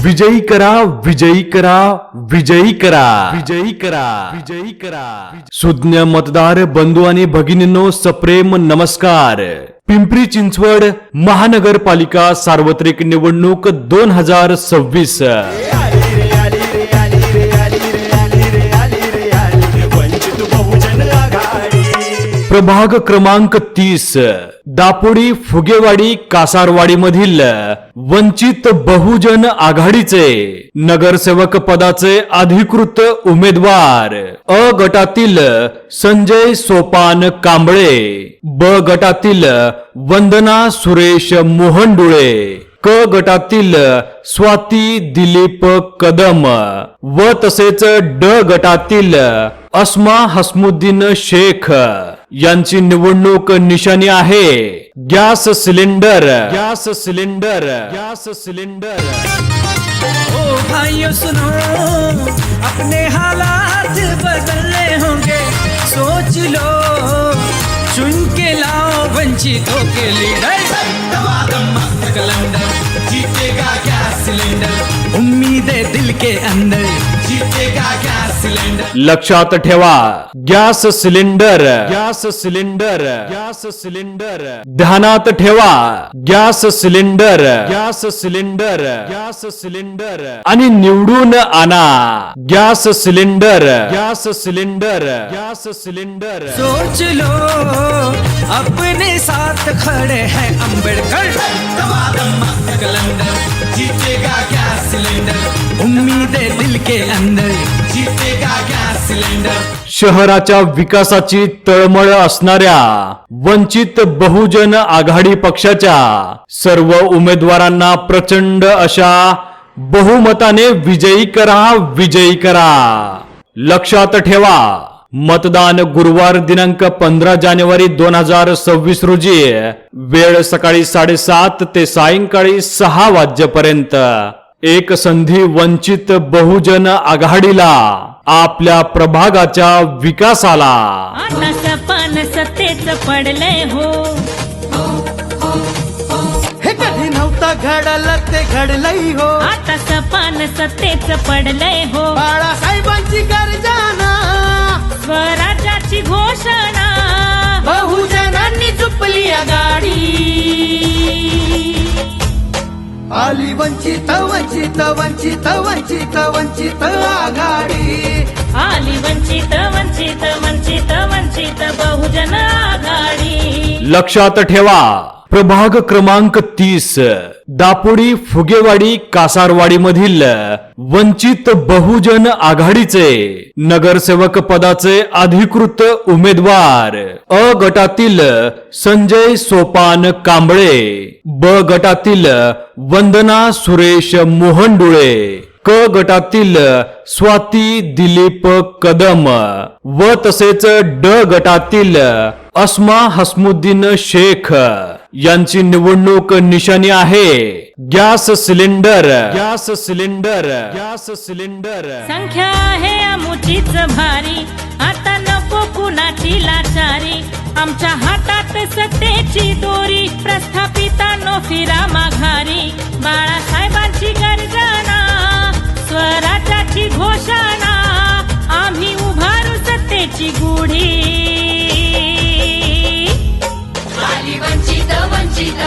विजयी करा, विजयी करा, विजयी करा, विजयी करा, विजयी करा. सुज्ञ मतदार बंधू आणि भगिनींनो, सप्रेम नमस्कार. पिंपरी चिंचवड महानगरपालिका सार्वत्रिक निवडणूक 2026. प्रभाग क्रमांक 30 दापोडी फुगेवाडी कासारवाडी मधील वंचित बहुजन आघाडीचे नगरसेवक पदाचे अधिकृत उमेदवार अ गटातील संजय सोपान कांबळे, ब गटातील वंदना सुरेश मोहनडुळे, क गटातील स्वाती दिलीप कदम व तसेच ड गटातील अस्मा हसमुद्दीन शेख यांची निवडणूक निशाणी आहे gas cylinder. Gas cylinder. Gas cylinder. ओ भाइयों सुनो, अपने हालात बदलने होंगे, सोच लो, चुन के लाओ वंचितों के लीडर. कैलेंडर जीतेगा गैस सिलेंडर, उम्मीद है दिल के अंदर, जीतेगा गैस सिलेंडर. लक्षात ठेवा, gas cylinder. Gas cylinder. Gas cylinder. ध्यानात ठेवा, gas cylinder. Gas cylinder. Gas cylinder. आणि निवडून आणा gas cylinder. Gas cylinder. Gas cylinder. सोच लो, अपने साथ खड़े हैं अंबेडकर. कैलेंडर जीतेगा गैस सिलेंडर, उम्मीद है दिल के अंदर, जीतेगा गैस सिलेंडर. शहराच्या विकासाची तळमळ असणाऱ्या वंचित बहुजन आघाडी पक्षाच्या सर्व उमेदवारांना प्रचंड अशा बहुमताने विजयी करा, विजयी करा. लक्षात ठेवा, मतदान गुरुवार दिनांक 15 जानेवारी 2026 रोजी वेळ सकाळी 7:30 ते सायंकाळी 6 वाजेपर्यंत. एक संधी वंचित बहुजन आघाडीला आपल्या प्रभागाच्या विकासाला. आता सपान सत्तेच पडलंय हो, हे कधी नव्हतं घडलं ते घडलंय हो. आता सपान सत्तेच पडलंय हो. बाळासाहेबांची गर्जना, स्वराज्याची घोषणा, बहुजनांनी चुपली आघाडी. आली वंचित वंचित वंचित वंचित वंचित आघाडी. आली वंचित वंचित वंचित वंचित बहुजन आघाडी. लक्षात ठेवा, प्रभाग क्रमांक 30 दापोडी फुगेवाडी कासारवाडी मधील वंचित बहुजन आघाडीचे नगरसेवक पदाचे अधिकृत उमेदवार अ गटातील संजय सोपान कांबळे, ब गटातील वंदना सुरेश मोहनडुळे, क गटातील स्वाती दिलीप कदम व तसेच ड गटातील अस्मा हसमुद्दीन शेख यांची निवडणूक निशाणी आहे gas cylinder. Gas cylinder. Gas cylinder. संख्या आहे अमुचीच भारी, आता नको कुणाची लाचारी. आमच्या हातात सत्तेची दोरी, प्रस्थापितांनो फिरा माघारी. बाळासाहेबांची गर्जना, स्वराज्याची घोषणा, आम्ही उभारू सत्तेची गुढी. आली वंचित वंचित